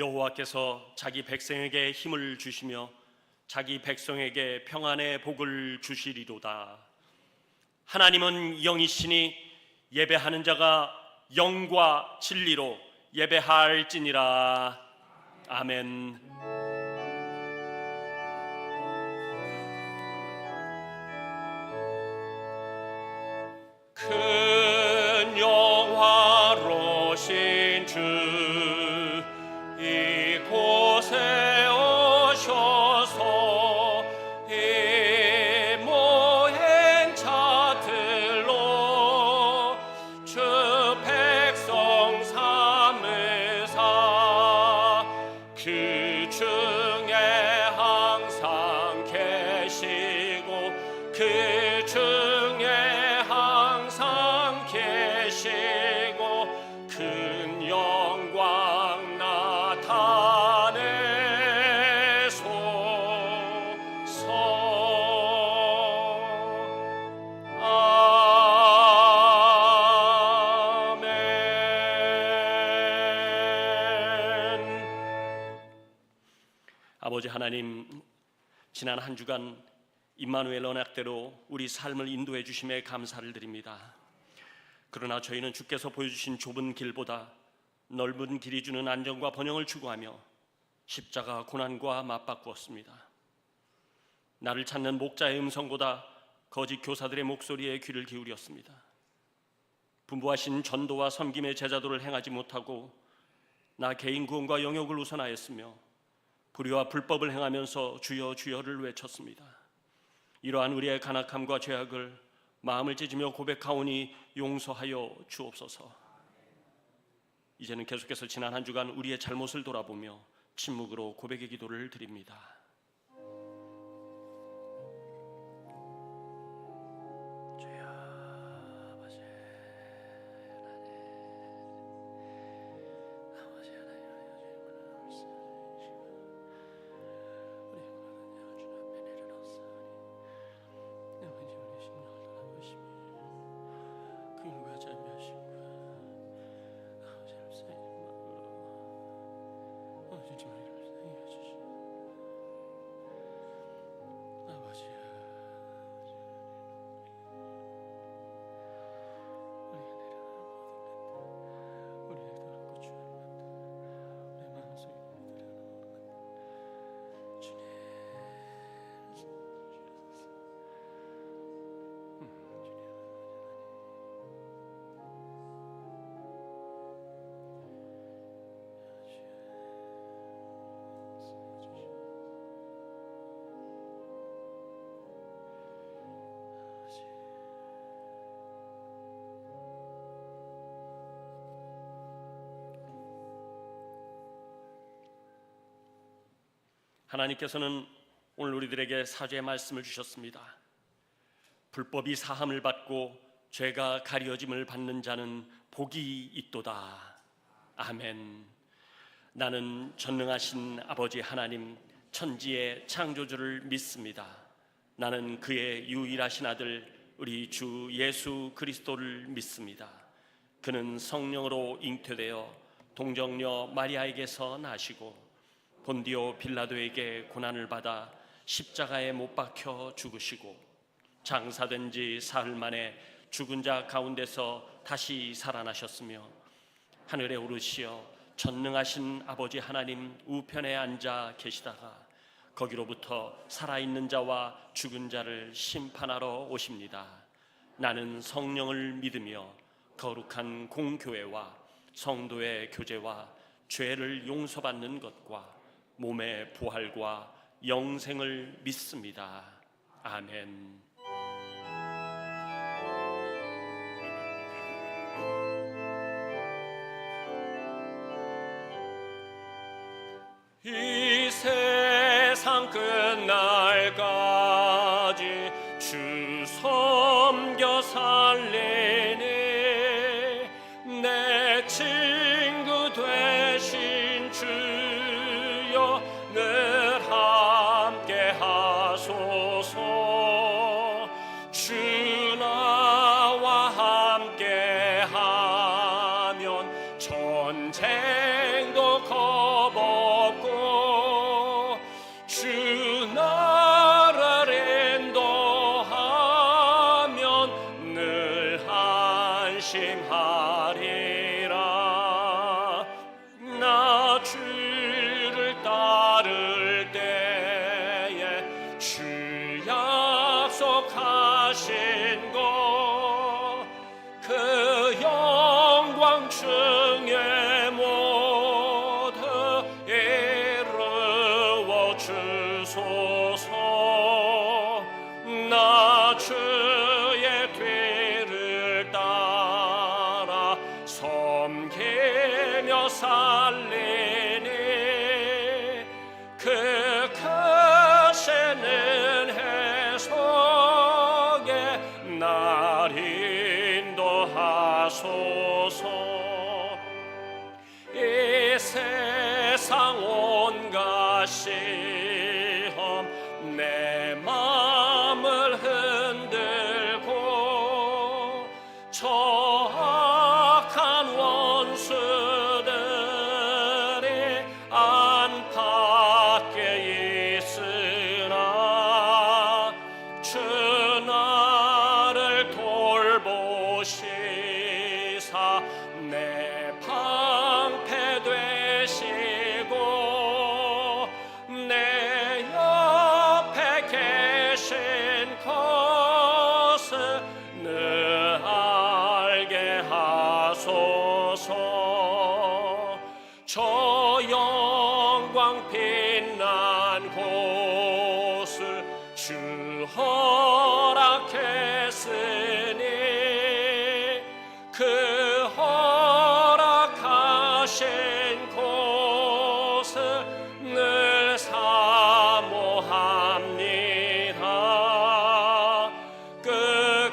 여호와께서 자기 백성에게 힘을 주시며 자기 백성에게 평안의 복을 주시리로다. 하나님은 영이시니 예배하는 자가 영과 진리로 예배할지니라. 아멘. 큰 영화로신 주 이곳에 오셔서 이 모행 차들로 주 백성 삼으사 그 중에 항상 계시고 그 중에 항상 계시고 큰 영광 나타내소서. 아멘. 아버지 하나님, 지난 한 주간 임마누엘 언약대로 우리 삶을 인도해 주심에 감사를 드립니다. 그러나 저희는 주께서 보여주신 좁은 길보다 넓은 길이 주는 안정과 번영을 추구하며 십자가 고난과 맞바꾸었습니다. 나를 찾는 목자의 음성보다 거짓 교사들의 목소리에 귀를 기울였습니다. 분부하신 전도와 섬김의 제자도를 행하지 못하고 나 개인 구원과 영역을 우선하였으며 불의와 불법을 행하면서 주여 주여를 외쳤습니다. 이러한 우리의 간악함과 죄악을 마음을 찢으며 고백하오니 용서하여 주옵소서. 이제는 계속해서 지난 한 주간 우리의 잘못을 돌아보며 침묵으로 고백의 기도를 드립니다. 하나님께서는 오늘 우리들에게 사죄의 말씀을 주셨습니다. 불법이 사함을 받고 죄가 가려짐을 받는 자는 복이 있도다. 아멘. 나는 전능하신 아버지 하나님, 천지의 창조주를 믿습니다. 나는 그의 유일하신 아들 우리 주 예수 그리스도를 믿습니다. 그는 성령으로 잉태되어 동정녀 마리아에게서 나시고 본디오 빌라도에게 고난을 받아 십자가에 못 박혀 죽으시고 장사된 지 사흘 만에 죽은 자 가운데서 다시 살아나셨으며 하늘에 오르시어 전능하신 아버지 하나님 우편에 앉아 계시다가 거기로부터 살아있는 자와 죽은 자를 심판하러 오십니다. 나는 성령을 믿으며 거룩한 공교회와 성도의 교제와 죄를 용서받는 것과 몸의 부활과 영생을 믿습니다. 아멘. 이 세상 끝날까지 주 섬겨 살리니 내 친구 되신 주여 늘 함께 하소서. 주 나와 함께 하면 전쟁도 거부 따를 때에 주 약속하신 것 그 영광 중에 모두 이루어 주소서. 나 주의 뒤를 따라 섬기며 살리니 그 크신 은혜 속에 날 인도하소서. 이 세상 온갖 시험 내 마음을 흔들고 저 악한 원수들이 안팎에 있으나 주 나를 돌보시사 내 방패 되시고 내 옆에 계신 것을 늘 알게 하소서. 저 영광 빛난 곳을 주 허락했으니 그 허락하신 곳을 늘 사모합니다.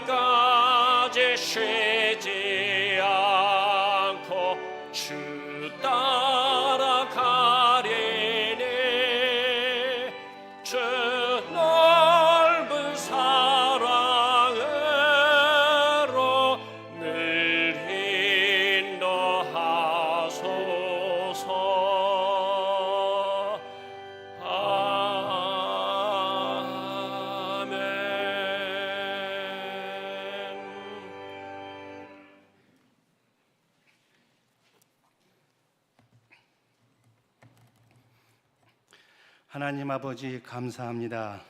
끝까지 쉬지 않고 주 따라가리니 주 넓은 사랑으로 늘 인도하소서. 아멘. 하나님 아버지 감사합니다.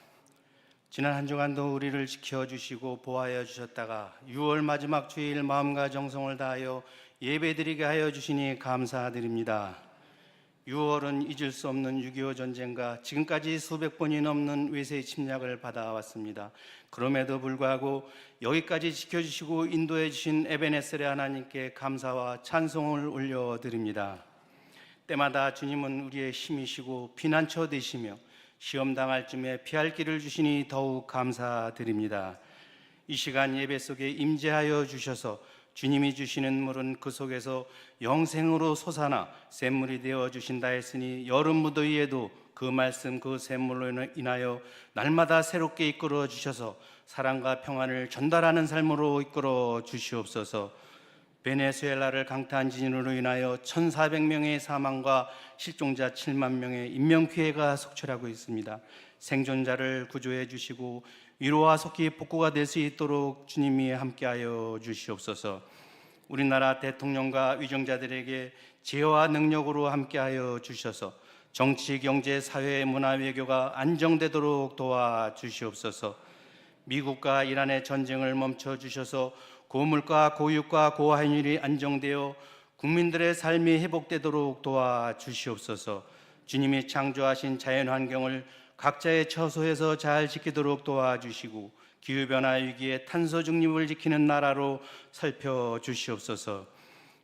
지난 한 주간도 우리를 지켜주시고 보호하여 주셨다가 6월 마지막 주일 마음과 정성을 다하여 예배드리게 하여 주시니 감사드립니다. 6월은 잊을 수 없는 6.25 전쟁과 지금까지 수백 번이 넘는 외세의 침략을 받아왔습니다. 그럼에도 불구하고 여기까지 지켜주시고 인도해 주신 에베네셀의 하나님께 감사와 찬송을 올려드립니다. 때마다 주님은 우리의 힘이시고 피난처 되시며 시험 당할 쯤에 피할 길을 주시니 더욱 감사드립니다. 이 시간 예배 속에 임재하여 주셔서 주님이 주시는 물은 그 속에서 영생으로 솟아나 샘물이 되어 주신다 했으니 여름 무더위에도 그 말씀 그 샘물로 인하여 날마다 새롭게 이끌어 주셔서 사랑과 평안을 전달하는 삶으로 이끌어 주시옵소서. 베네수엘라를 강타한 지진으로 인하여 1,400명의 사망과 실종자 7만 명의 인명피해가 속출하고 있습니다. 생존자를 구조해 주시고 위로와 속히 복구가 될 수 있도록 주님이 함께하여 주시옵소서. 우리나라 대통령과 위정자들에게 지혜와 능력으로 함께하여 주셔서 정치, 경제, 사회, 문화, 외교가 안정되도록 도와주시옵소서. 미국과 이란의 전쟁을 멈춰 주셔서 고물가, 고유가, 고환율이 안정되어 국민들의 삶이 회복되도록 도와주시옵소서. 주님이 창조하신 자연환경을 각자의 처소에서 잘 지키도록 도와주시고 기후변화 위기에 탄소 중립을 지키는 나라로 살펴주시옵소서.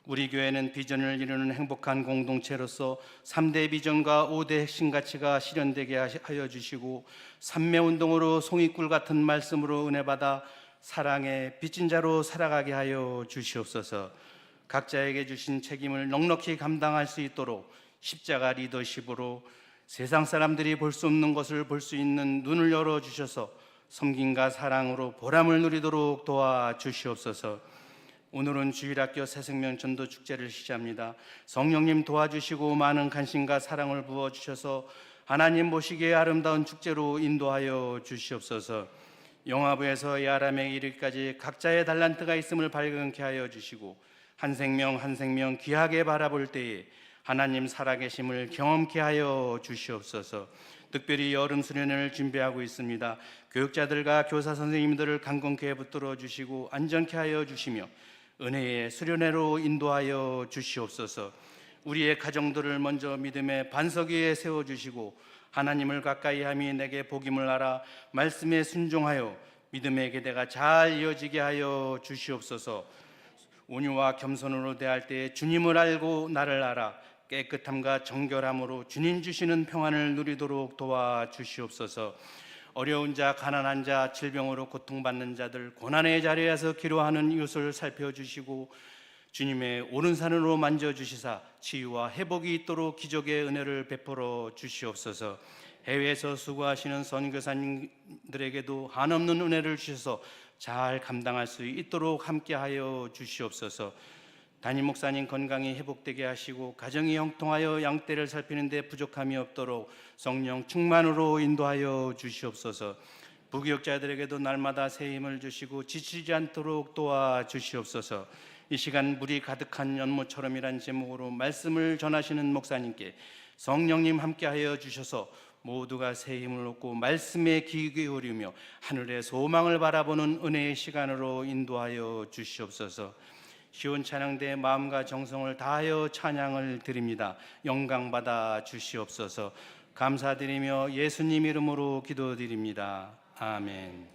우리 교회는 비전을 이루는 행복한 공동체로서 3대 비전과 5대 핵심 가치가 실현되게 하여 주시고 삼매운동으로 송이꿀 같은 말씀으로 은혜받아 사랑의 빚진 자로 살아가게 하여 주시옵소서. 각자에게 주신 책임을 넉넉히 감당할 수 있도록 십자가 리더십으로 세상 사람들이 볼 수 없는 것을 볼 수 있는 눈을 열어주셔서 섬김과 사랑으로 보람을 누리도록 도와주시옵소서. 오늘은 주일학교 새생명 전도축제를 시작합니다. 성령님 도와주시고 많은 관심과 사랑을 부어주셔서 하나님 보시기에 아름다운 축제로 인도하여 주시옵소서. 영화부에서 야람에 이르기까지 각자의 달란트가 있음을 발견케 하여 주시고 한 생명 한 생명 귀하게 바라볼 때에 하나님 살아계심을 경험케 하여 주시옵소서. 특별히 여름 수련회를 준비하고 있습니다. 교육자들과 교사 선생님들을 강건케 붙들어 주시고 안전케 하여 주시며 은혜의 수련회로 인도하여 주시옵소서. 우리의 가정들을 먼저 믿음의 반석 위에 세워주시고 하나님을 가까이함이 내게 복임을 알아 말씀에 순종하여 믿음의 계대가 잘 이어지게 하여 주시옵소서. 온유와 겸손으로 대할 때 주님을 알고 나를 알아 깨끗함과 정결함으로 주님 주시는 평안을 누리도록 도와주시옵소서. 어려운 자, 가난한 자, 질병으로 고통받는 자들, 고난의 자리에서 기로하는 이웃을 살펴주시고 주님의 오른산으로 만져주시사 치유와 회복이 있도록 기적의 은혜를 베풀어 주시옵소서. 해외에서 수고하시는 선교사님들에게도 한없는 은혜를 주셔서 잘 감당할 수 있도록 함께하여 주시옵소서. 담임 목사님 건강이 회복되게 하시고 가정이 형통하여 양떼를 살피는 데 부족함이 없도록 성령 충만으로 인도하여 주시옵소서. 부교육자들에게도 날마다 새 힘을 주시고 지치지 않도록 도와주시옵소서. 이 시간 물이 가득한 연못처럼이란 제목으로 말씀을 전하시는 목사님께 성령님 함께하여 주셔서 모두가 새 힘을 얻고 말씀에 귀 기울이며 하늘의 소망을 바라보는 은혜의 시간으로 인도하여 주시옵소서. 시온 찬양대의 마음과 정성을 다하여 찬양을 드립니다. 영광받아 주시옵소서. 감사드리며 예수님 이름으로 기도드립니다. 아멘.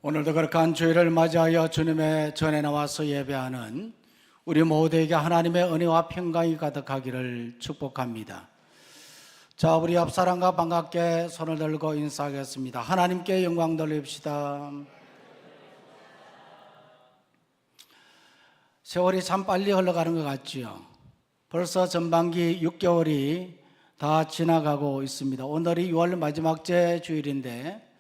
오늘도 거룩한 주일을 맞이하여 주님의 전에 나와서 예배하는 우리 모두에게 하나님의 은혜와 평강이 가득하기를 축복합니다. 자, 우리 옆 사람과 반갑게 손을 들고 인사하겠습니다. 하나님께 영광 돌립시다. 세월이 참 빨리 흘러가는 것 같지요. 벌써 전반기 6개월이 다 지나가고 있습니다. 오늘이 6월 마지막 주일인데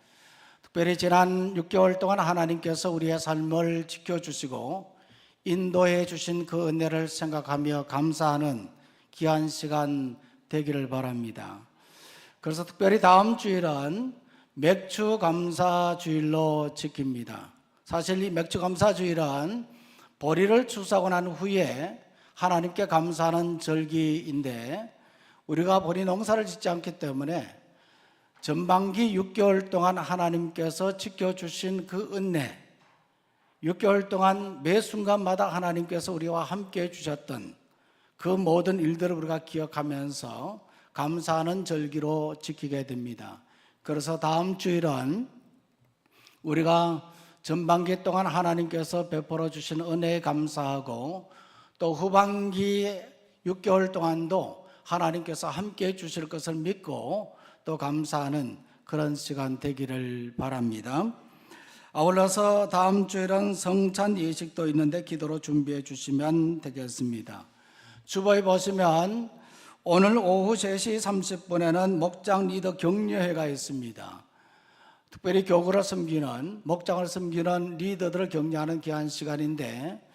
특별히 지난 6개월 동안 하나님께서 우리의 삶을 지켜주시고 인도해 주신 그 은혜를 생각하며 감사하는 귀한 시간 되기를 바랍니다. 그래서 특별히 다음 주일은 맥주 감사 주일로 지킵니다. 사실 이 맥주 감사 주일은 보리를 추수하고 난 후에 하나님께 감사하는 절기인데 우리가 보리 농사를 짓지 않기 때문에 전반기 6개월 동안 하나님께서 지켜주신 그 은혜, 6개월 동안 매 순간마다 하나님께서 우리와 함께 해주셨던 그 모든 일들을 우리가 기억하면서 감사하는 절기로 지키게 됩니다. 그래서 다음 주일은 우리가 전반기 동안 하나님께서 베풀어 주신 은혜에 감사하고 또 후반기 6개월 동안도 하나님께서 함께 해주실 것을 믿고 또 감사하는 그런 시간 되기를 바랍니다. 아울러서 다음 주일은 성찬 예식도 있는데 기도로 준비해 주시면 되겠습니다. 주보에 보시면 오늘 오후 3시 30분에는 목장 리더 격려회가 있습니다. 특별히 교구를 섬기는, 목장을 섬기는 리더들을 격려하는 귀한 시간인데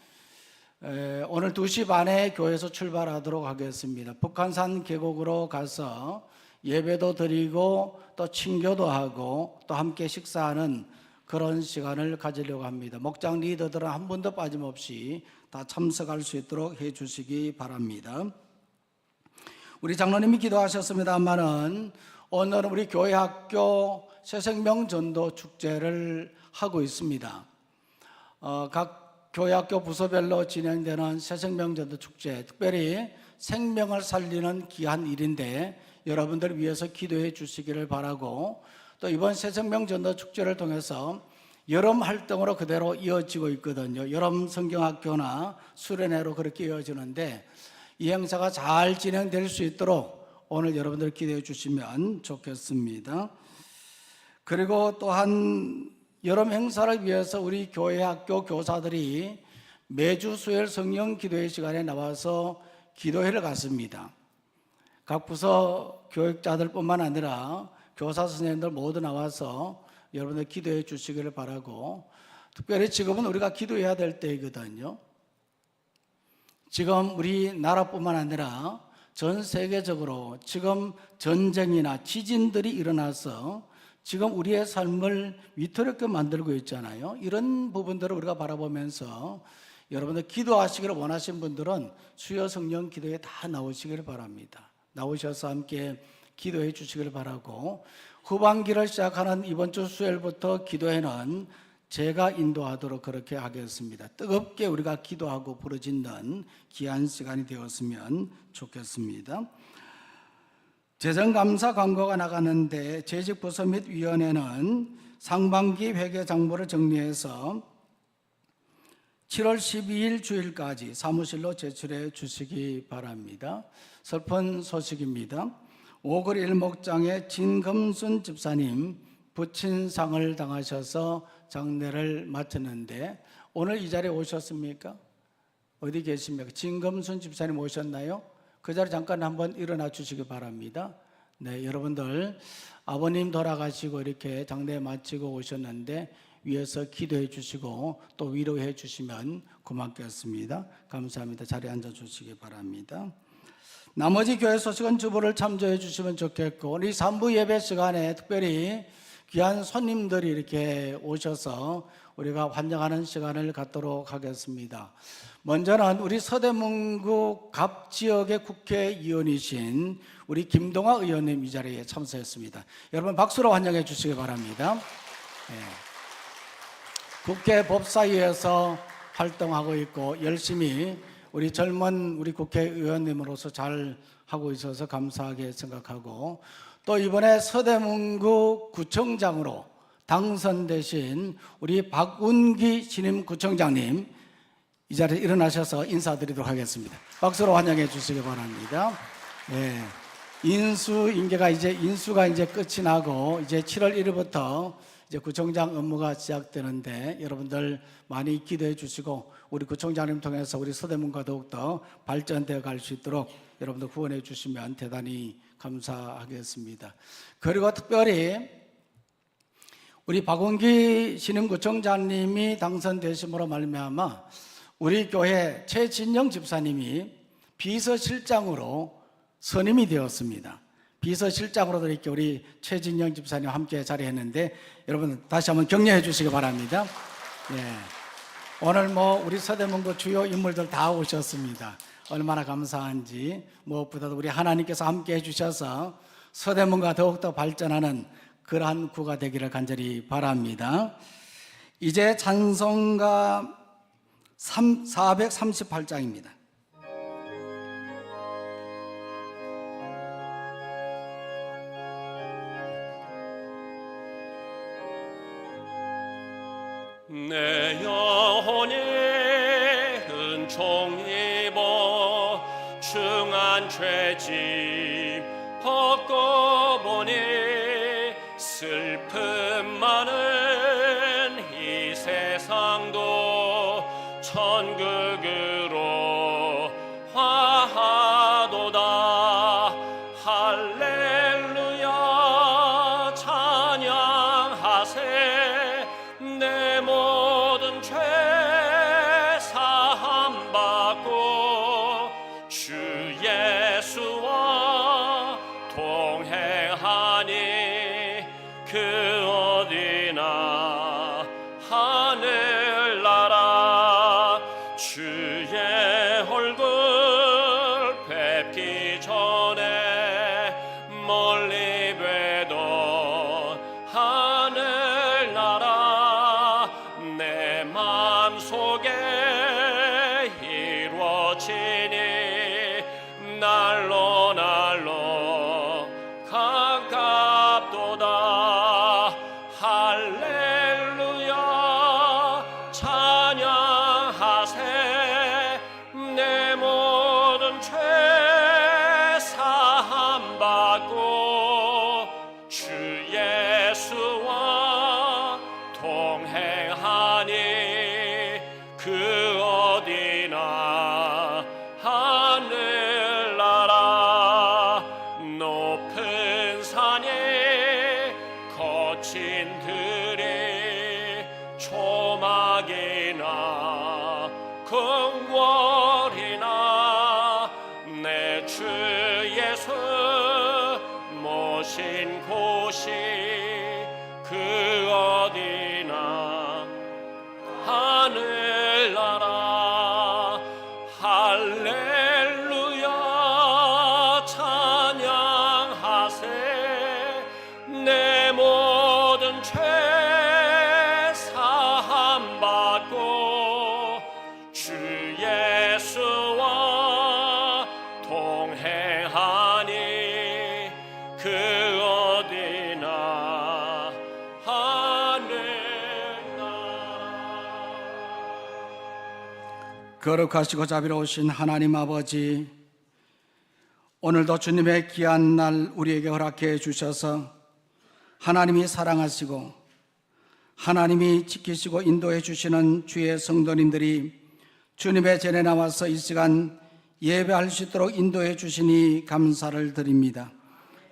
오늘 2시 반에 교회에서 출발하도록 하겠습니다. 북한산 계곡으로 가서 예배도 드리고 또 친교도 하고 또 함께 식사하는 그런 시간을 가지려고 합니다. 목장 리더들은 한 분도 빠짐없이 다 참석할 수 있도록 해 주시기 바랍니다. 우리 장로님이 기도하셨습니다만은 오늘은 우리 교회 학교 새생명 전도 축제를 하고 있습니다. 각 교회 학교 부서별로 진행되는 새생명 전도 축제, 특별히 생명을 살리는 귀한 일인데 여러분들을 위해서 기도해 주시기를 바라고 또 이번 새생명 전도 축제를 통해서 여름 활동으로 그대로 이어지고 있거든요. 여름 성경학교나 수련회로 그렇게 이어지는데 이 행사가 잘 진행될 수 있도록 오늘 여러분들 기도해 주시면 좋겠습니다. 그리고 또한 여름 행사를 위해서 우리 교회 학교 교사들이 매주 수요일 성령 기도회 시간에 나와서 기도회를 갖습니다. 각 부서 교육자들뿐만 아니라 교사 선생님들 모두 나와서 여러분들 기도해 주시기를 바라고, 특별히 지금은 우리가 기도해야 될 때이거든요. 지금 우리나라뿐만 아니라 전 세계적으로 지금 전쟁이나 지진들이 일어나서 지금 우리의 삶을 위태롭게 만들고 있잖아요. 이런 부분들을 우리가 바라보면서 여러분들 기도하시기를 원하신 분들은 수요 성령 기도에 다 나오시기를 바랍니다. 나오셔서 함께 기도해 주시기를 바라고, 후반기를 시작하는 이번 주 수요일부터 기도회는 제가 인도하도록 그렇게 하겠습니다. 뜨겁게 우리가 기도하고 부르짖는 귀한 시간이 되었으면 좋겠습니다. 재정감사 광고가 나가는데 재직부서 및 위원회는 상반기 회계 장부를 정리해서 7월 12일 주일까지 사무실로 제출해 주시기 바랍니다. 슬픈 소식입니다. 오글 일목장의 진금순 집사님 부친상을 당하셔서 장례를 마쳤는데 오늘 이 자리에 오셨습니까? 어디 계십니까? 진금순 집사님 오셨나요? 그 자리 잠깐 한번 일어나 주시기 바랍니다. 네, 여러분들 아버님 돌아가시고 이렇게 장례 마치고 오셨는데 위에서 기도해 주시고 또 위로해 주시면 고맙겠습니다. 감사합니다. 자리에 앉아 주시기 바랍니다. 나머지 교회 소식은 주보를 참조해 주시면 좋겠고, 우리 3부 예배 시간에 특별히 귀한 손님들이 이렇게 오셔서 우리가 환영하는 시간을 갖도록 하겠습니다. 먼저는 우리 서대문구 갑 지역의 국회의원이신 우리 김동아 의원님 이 자리에 참석했습니다. 여러분 박수로 환영해 주시기 바랍니다. 네. 국회 법사위에서 활동하고 있고 열심히 우리 젊은 우리 국회의원님으로서 잘 하고 있어서 감사하게 생각하고, 또 이번에 서대문구 구청장으로 당선되신 우리 박운기 신임 구청장님 이 자리에 일어나셔서 인사드리도록 하겠습니다. 박수로 환영해 주시기 바랍니다. 네. 인수가 이제 끝이 나고 이제 7월 1일부터 이제 구청장 업무가 시작되는데 여러분들 많이 기도해 주시고 우리 구청장님 통해서 우리 서대문과 더욱더 발전되어 갈 수 있도록 여러분들 후원해 주시면 대단히 감사하겠습니다. 그리고 특별히 우리 박원기 신임구청장님이 당선되심으로 말미암아 우리 교회 최진영 집사님이 비서실장으로 선임이 되었습니다. 비서실장으로도 이렇게 우리 최진영 집사님 함께 자리했는데 여러분 다시 한번 격려해 주시기 바랍니다. 네. 오늘 우리 서대문구 주요 인물들 다 오셨습니다. 얼마나 감사한지. 무엇보다도 우리 하나님께서 함께 해주셔서 서대문구가 더욱더 발전하는 그러한 구가 되기를 간절히 바랍니다. 이제 찬송가 438장입니다. 내 영혼이 은총 입어 중한 죄짐 벗고 보니 슬픔 많은 이 세상도 천국으로 화하도다. 할렐루야 찬양하세. 내 모든 죄 사함 받고 주 예수와 동행하니 그 어디나 하늘나라. 주의 얼굴 뵙기 전에 멀리 뵈던 하늘나라. 내 마음속에 이루어지니 날로 날로 가깝도다. 할렐루야 죄 사함 받고 주 예수와 동행하니 그 어디나 하늘나라 높은 산에 거친 들에 초막이나 궁궐이나 내 주 예수 모신 곳이 그 어디나 하늘나라 할렐루야 찬양하세 내 모든 죄 사함 받고 주 예수와 동행하니 그 어디나 하늘나라. 거룩하시고 자비로우신 하나님 아버지, 오늘도 주님의 귀한 날 우리에게 허락해 주셔서 하나님이 사랑하시고 하나님이 지키시고 인도해 주시는 주의 성도님들이 주님의 전에 나와서 이 시간 예배할 수 있도록 인도해 주시니 감사를 드립니다.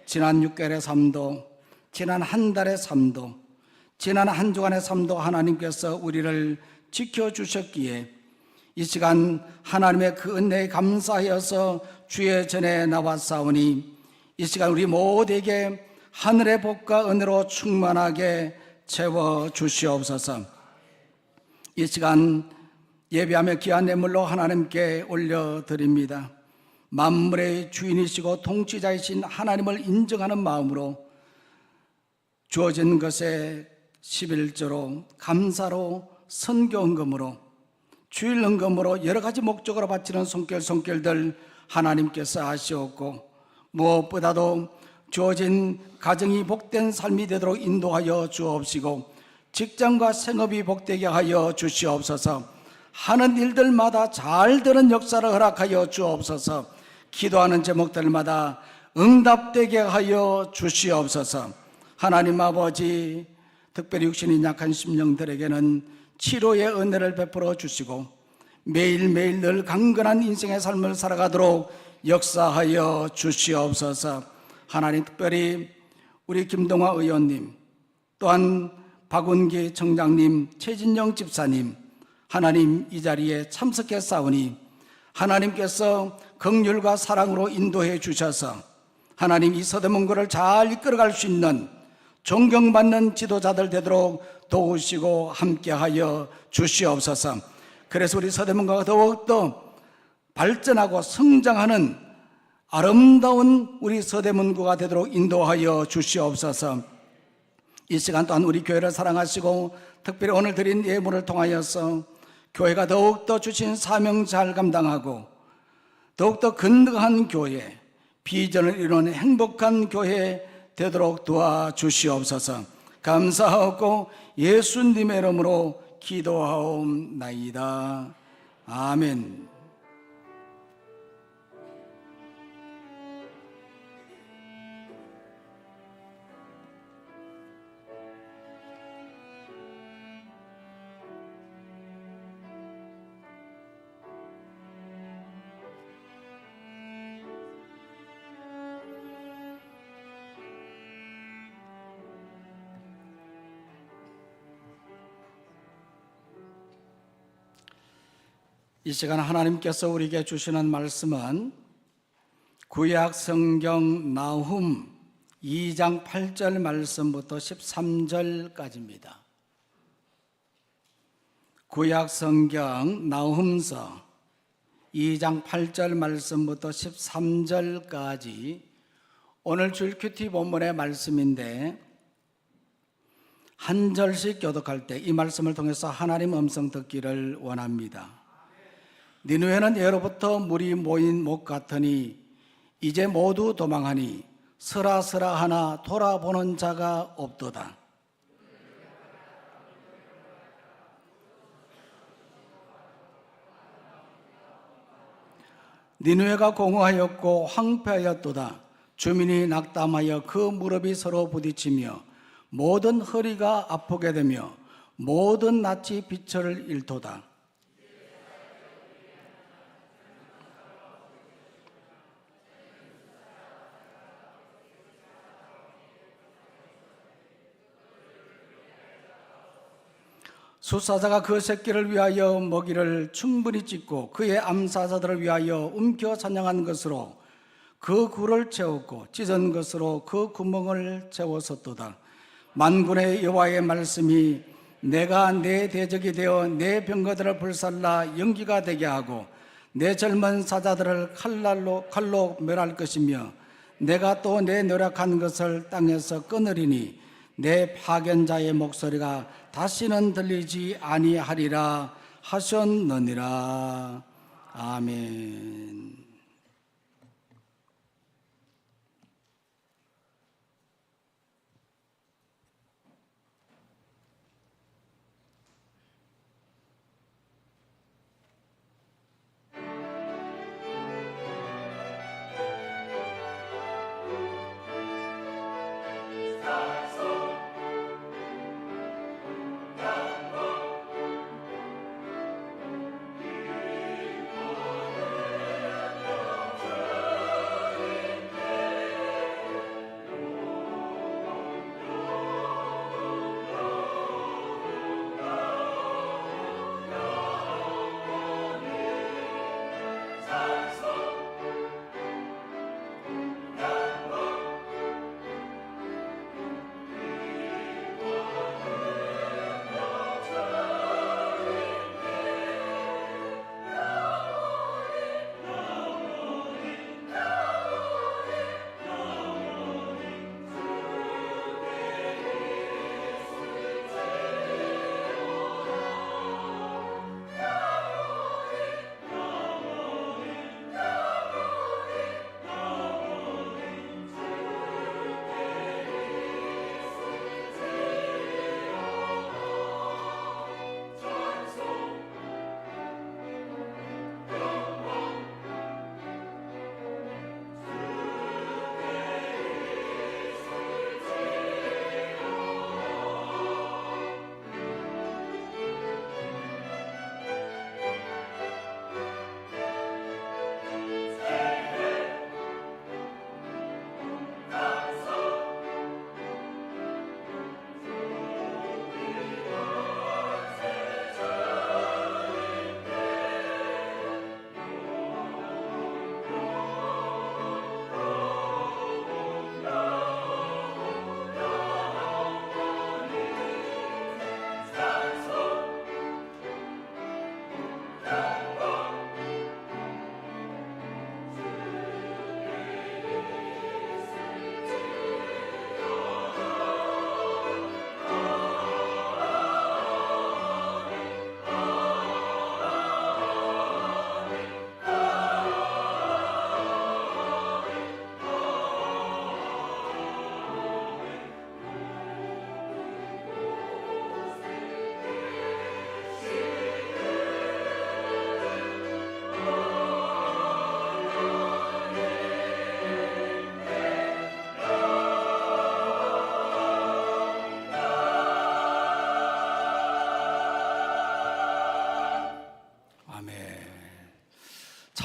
지난 6개월의 삶도, 지난 한 달의 삶도, 지난 한 주간의 삶도 하나님께서 우리를 지켜주셨기에 이 시간 하나님의 그 은혜에 감사하여서 주의 전에 나왔사오니 이 시간 우리 모두에게 하늘의 복과 은혜로 충만하게 채워주시옵소서. 이 시간 예배하며 귀한 예물로 하나님께 올려드립니다. 만물의 주인이시고 통치자이신 하나님을 인정하는 마음으로 주어진 것에 11조로 감사로 선교헌금으로 주일 헌금으로 여러 가지 목적으로 바치는 손길들 하나님께서 하시옵고 무엇보다도 주어진 가정이 복된 삶이 되도록 인도하여 주옵시고 직장과 생업이 복되게 하여 주시옵소서. 하는 일들마다 잘 되는 역사를 허락하여 주옵소서. 기도하는 제목들마다 응답되게 하여 주시옵소서. 하나님 아버지, 특별히 육신이 약한 심령들에게는 치료의 은혜를 베풀어 주시고 매일매일 늘 강건한 인생의 삶을 살아가도록 역사하여 주시옵소서. 하나님, 특별히 우리 김동화 의원님, 또한 박운기 청장님, 최진영 집사님, 하나님 이 자리에 참석했사오니 하나님께서 긍휼과 사랑으로 인도해 주셔서 하나님 이 서대문구를 잘 이끌어갈 수 있는 존경받는 지도자들 되도록 도우시고 함께하여 주시옵소서. 그래서 우리 서대문구가 더욱더 발전하고 성장하는 아름다운 우리 서대문구가 되도록 인도하여 주시옵소서. 이 시간 또한 우리 교회를 사랑하시고 특별히 오늘 드린 예물을 통하여서 교회가 더욱더 주신 사명 잘 감당하고 더욱더 건강한 교회, 비전을 이루는 행복한 교회 되도록 도와주시옵소서. 감사하고 예수님의 이름으로 기도하옵나이다. 아멘. 이 시간 하나님께서 우리에게 주시는 말씀은 구약 성경 나훔 2장 8절 말씀부터 13절까지입니다. 구약 성경 나훔서 2장 8절 말씀부터 13절까지 오늘 주일 큐티 본문의 말씀인데 한 절씩 교독할 때 이 말씀을 통해서 하나님 음성 듣기를 원합니다. 니느웨는 예로부터 물이 모인 목 같으니 이제 모두 도망하니 스라스라하나 돌아보는 자가 없도다. 니느웨가 공허하였고 황폐하였도다. 주민이 낙담하여 그 무릎이 서로 부딪히며 모든 허리가 아프게 되며 모든 낯이 빛을 잃도다. 수사자가 그 새끼를 위하여 먹이를 충분히 찢고 그의 암사자들을 위하여 움켜 사냥한 것으로 그 굴을 채웠고 찢은 것으로 그 구멍을 채웠었도다. 만군의 여호와의 말씀이 내가 내 대적이 되어 내 병거들을 불살라 연기가 되게 하고 내 젊은 사자들을 칼로 멸할 것이며 내가 또 내 노력한 것을 땅에서 끊으리니 내 파견자의 목소리가 다시는 들리지 아니하리라 하셨느니라. 아멘.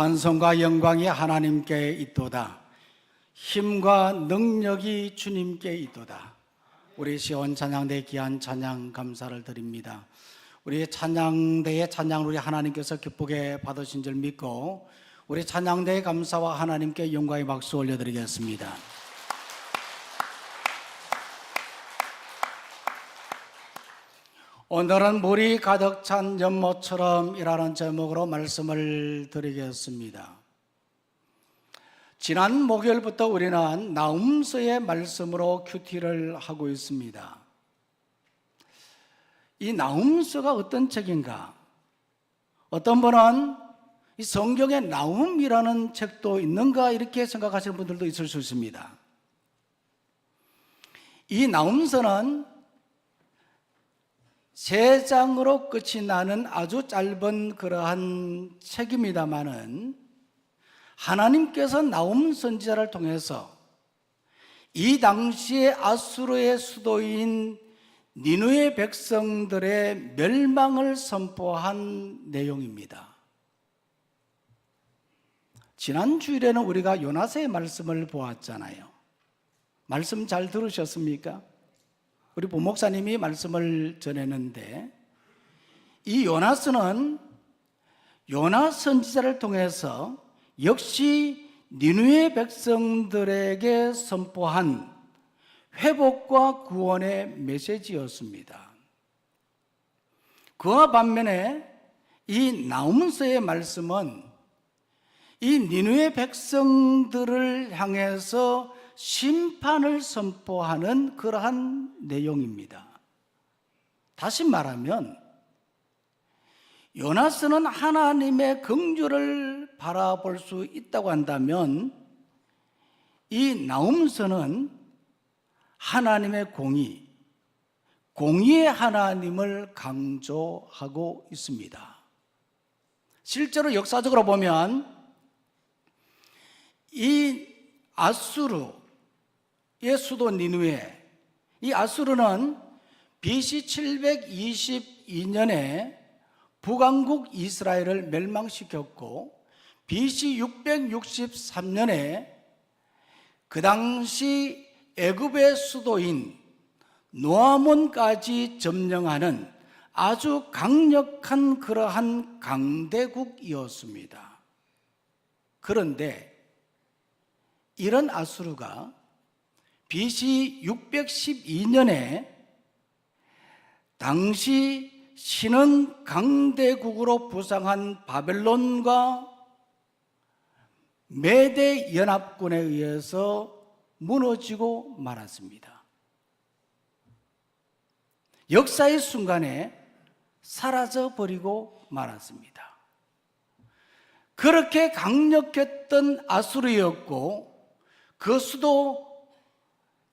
찬송과 영광이 하나님께 있도다. 힘과 능력이 주님께 있도다. 우리 시온 찬양대 귀한 찬양 감사를 드립니다. 우리 찬양대의 찬양을 우리 하나님께서 기쁘게 받으신 줄 믿고 우리 찬양대의 감사와 하나님께 영광의 박수 올려드리겠습니다. 오늘은 물이 가득 찬 연못처럼이라는 제목으로 말씀을 드리겠습니다. 지난 목요일부터 우리는 나훔서의 말씀으로 큐티를 하고 있습니다. 이 나훔서가 어떤 책인가? 어떤 분은 이 성경에 나훔이라는 책도 있는가 이렇게 생각하시는 분들도 있을 수 있습니다. 이 나훔서는 3장으로 끝이 나는 아주 짧은 그러한 책입니다마는 하나님께서 나움 선지자를 통해서 이 당시에 아수르의 수도인 니느웨 백성들의 멸망을 선포한 내용입니다. 지난 주일에는 우리가 요나서의 말씀을 보았잖아요. 말씀 잘 들으셨습니까? 우리 부목사님이 말씀을 전했는데, 이 요나서는 요나 선지자를 통해서 역시 니느웨 백성들에게 선포한 회복과 구원의 메시지였습니다. 그와 반면에 이 나훔서의 말씀은 이 니느웨 백성들을 향해서 심판을 선포하는 그러한 내용입니다. 다시 말하면 요나서는 하나님의 긍휼을 바라볼 수 있다고 한다면, 이 나훔서는 하나님의 공의의 하나님을 강조하고 있습니다. 실제로 역사적으로 보면 이 아수르의 수도 니느웨, 이 아수르는 BC 722년에 북왕국 이스라엘을 멸망시켰고, BC 663년에 그 당시 애굽의 수도인 노아몬까지 점령하는 아주 강력한 그러한 강대국이었습니다. 그런데 이런 아수르가 BC 612년에 당시 신은 강대국으로 부상한 바벨론과 메대 연합군에 의해서 무너지고 말았습니다. 역사의 순간에 사라져 버리고 말았습니다. 그렇게 강력했던 아수르였고 그 수도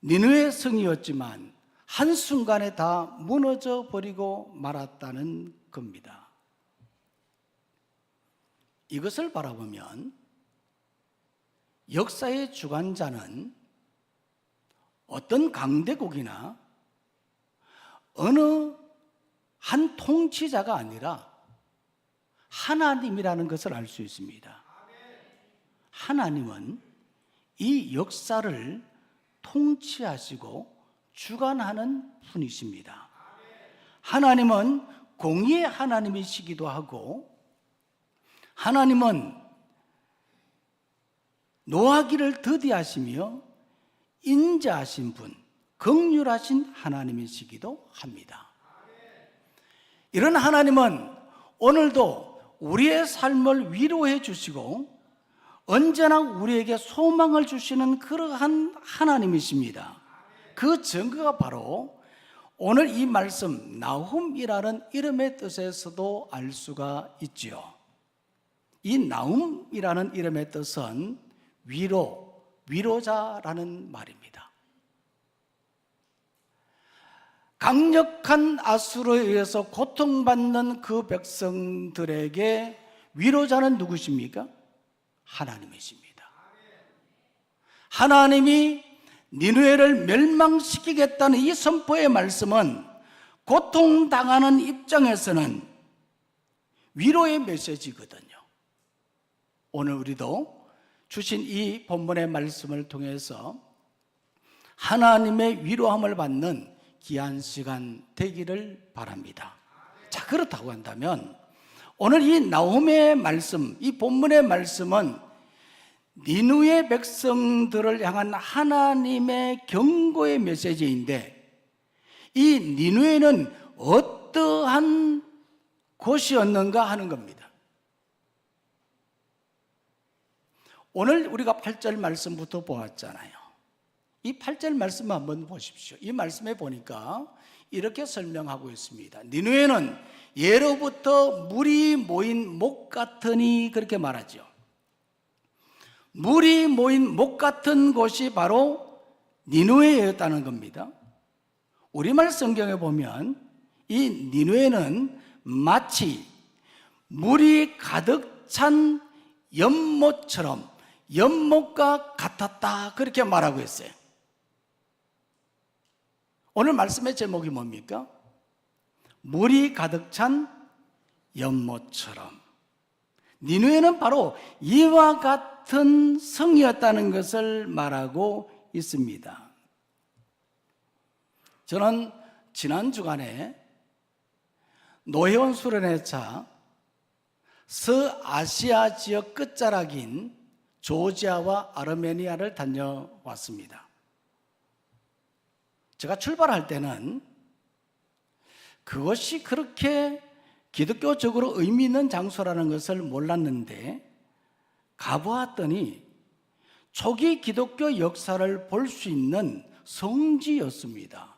니느웨 성이었지만 한순간에 다 무너져 버리고 말았다는 겁니다. 이것을 바라보면 역사의 주관자는 어떤 강대국이나 어느 한 통치자가 아니라 하나님이라는 것을 알 수 있습니다. 하나님은 이 역사를 통치하시고 주관하는 분이십니다. 하나님은 공의의 하나님이시기도 하고, 하나님은 노하기를 더디하시며 인자하신 분, 긍휼하신 하나님이시기도 합니다. 이런 하나님은 오늘도 우리의 삶을 위로해 주시고 언제나 우리에게 소망을 주시는 그러한 하나님이십니다. 그 증거가 바로 오늘 이 말씀 나훔이라는 이름의 뜻에서도 알 수가 있지요. 이 나훔이라는 이름의 뜻은 위로자라는 말입니다. 강력한 아수르에 의해서 고통받는 그 백성들에게 위로자는 누구십니까? 하나님이십니다. 하나님이 니느웨를 멸망시키겠다는 이 선포의 말씀은 고통당하는 입장에서는 위로의 메시지거든요. 오늘 우리도 주신 이 본문의 말씀을 통해서 하나님의 위로함을 받는 귀한 시간 되기를 바랍니다. 자, 그렇다고 한다면 오늘 이 나훔의 말씀, 이 본문의 말씀은 니느웨 백성들을 향한 하나님의 경고의 메시지인데, 이 니느웨는 어떠한 곳이었는가 하는 겁니다. 오늘 우리가 8절 말씀부터 보았잖아요. 이 8절 말씀 한번 보십시오. 이 말씀에 보니까 이렇게 설명하고 있습니다. 니느웨는 예로부터 물이 모인 목 같으니, 그렇게 말하죠. 물이 모인 목 같은 곳이 바로 니느웨였다는 겁니다. 우리말 성경에 보면 이 니느웨는 마치 물이 가득 찬 연못처럼 연못과 같았다 그렇게 말하고 있어요. 오늘 말씀의 제목이 뭡니까? 물이 가득 찬 연못처럼. 니느웨는 바로 이와 같은 성이었다는 것을 말하고 있습니다. 저는 지난 주간에 노회원 수련회차 서아시아 지역 끝자락인 조지아와 아르메니아를 다녀왔습니다. 제가 출발할 때는 그것이 그렇게 기독교적으로 의미 있는 장소라는 것을 몰랐는데 가보았더니 초기 기독교 역사를 볼 수 있는 성지였습니다.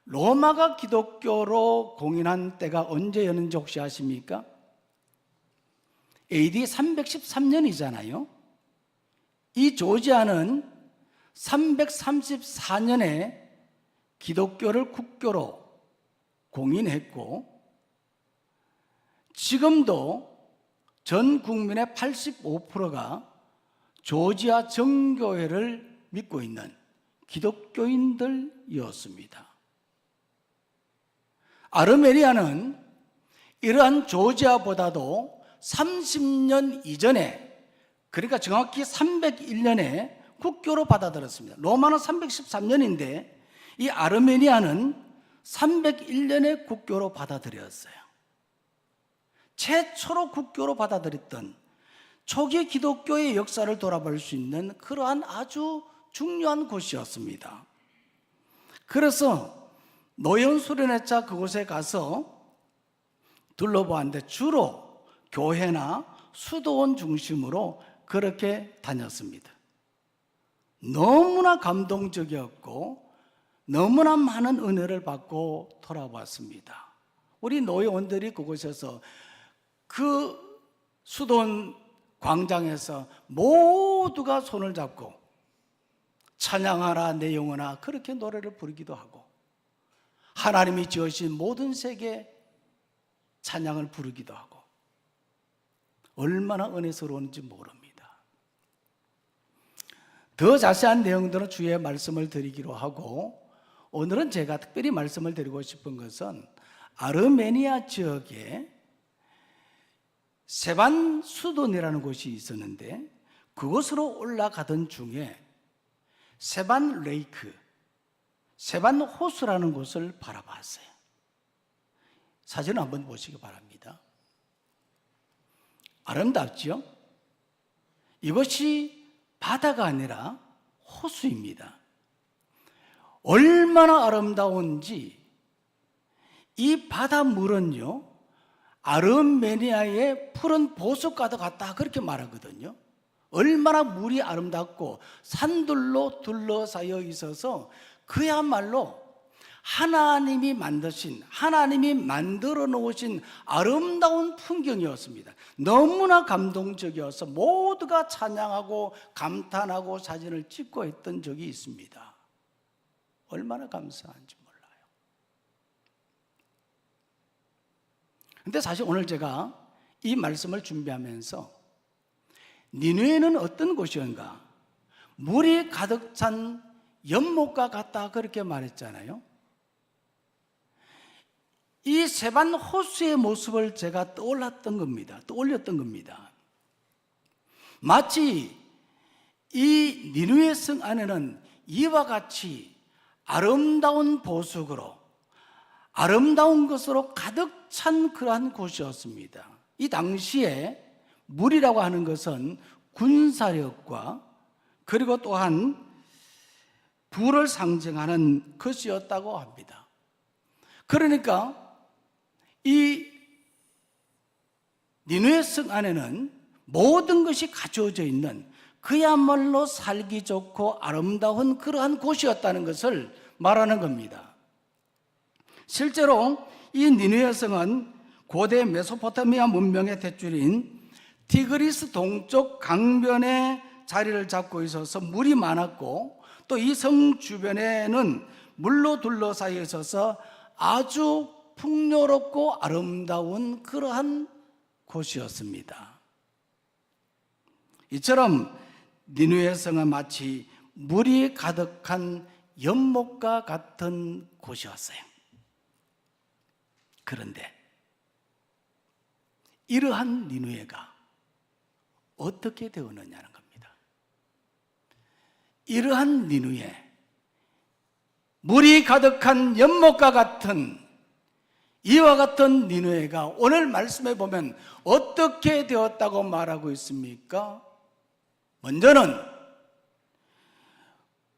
로마가 기독교로 공인한 때가 언제였는지 혹시 아십니까? AD 313년이잖아요. 이 조지아는 334년에 기독교를 국교로 공인했고 지금도 전 국민의 85%가 조지아 정교회를 믿고 있는 기독교인들이었습니다. 아르메니아는 이러한 조지아보다도 30년 이전에, 그러니까 정확히 301년에 국교로 받아들였습니다. 로마는 313년인데 이 아르메니아는 301년에 국교로 받아들였어요. 최초로 국교로 받아들였던 초기 기독교의 역사를 돌아볼 수 있는 그러한 아주 중요한 곳이었습니다. 그래서 노회원 수련회차 그곳에 가서 둘러보았는데 주로 교회나 수도원 중심으로 그렇게 다녔습니다. 너무나 감동적이었고 너무나 많은 은혜를 받고 돌아왔습니다. 우리 노회원들이 그곳에서 그 수도원 광장에서 모두가 손을 잡고 찬양하라 내 영혼아 그렇게 노래를 부르기도 하고 하나님이 지으신 모든 세계 찬양을 부르기도 하고 얼마나 은혜스러운지 모릅니다. 더 자세한 내용들은 주의 말씀을 드리기로 하고 오늘은 제가 특별히 말씀을 드리고 싶은 것은 아르메니아 지역에 세반 수돈이라는 곳이 있었는데 그곳으로 올라가던 중에 세반 레이크, 세반 호수라는 곳을 바라봤어요. 사진을 한번 보시기 바랍니다. 아름답죠? 이것이 바다가 아니라 호수입니다. 얼마나 아름다운지 이 바닷물은요 아르메니아의 푸른 보석과도 같다 그렇게 말하거든요. 얼마나 물이 아름답고 산들로 둘러싸여 있어서 그야말로 하나님이 만드신, 하나님이 만들어 놓으신 아름다운 풍경이었습니다. 너무나 감동적이어서 모두가 찬양하고 감탄하고 사진을 찍고 했던 적이 있습니다. 얼마나 감사한지 몰라요. 근데 사실 오늘 제가 이 말씀을 준비하면서 니느웨는 어떤 곳이었는가? 물이 가득 찬 연못과 같다 그렇게 말했잖아요. 이 세반 호수의 모습을 제가 떠올렸던 겁니다. 마치 이 니느웨 성 안에는 이와 같이 아름다운 보석으로 아름다운 것으로 가득 찬 그러한 곳이었습니다. 이 당시에 물이라고 하는 것은 군사력과 그리고 또한 부를 상징하는 것이었다고 합니다. 그러니까 이 니느웨 성 안에는 모든 것이 갖춰져 있는 그야말로 살기 좋고 아름다운 그러한 곳이었다는 것을 말하는 겁니다. 실제로 이 니느웨 성은 고대 메소포타미아 문명의 탯줄인 티그리스 동쪽 강변에 자리를 잡고 있어서 물이 많았고 또 이 성 주변에는 물로 둘러싸여 있어서 아주 풍요롭고 아름다운 그러한 곳이었습니다. 이처럼 니누의 성은 마치 물이 가득한 연못과 같은 곳이었어요. 그런데 이러한 니누에가 어떻게 되었느냐는 겁니다. 이러한 니누에, 물이 가득한 연못과 같은 이와 같은 니누에가 오늘 말씀에 보면 어떻게 되었다고 말하고 있습니까? 먼저는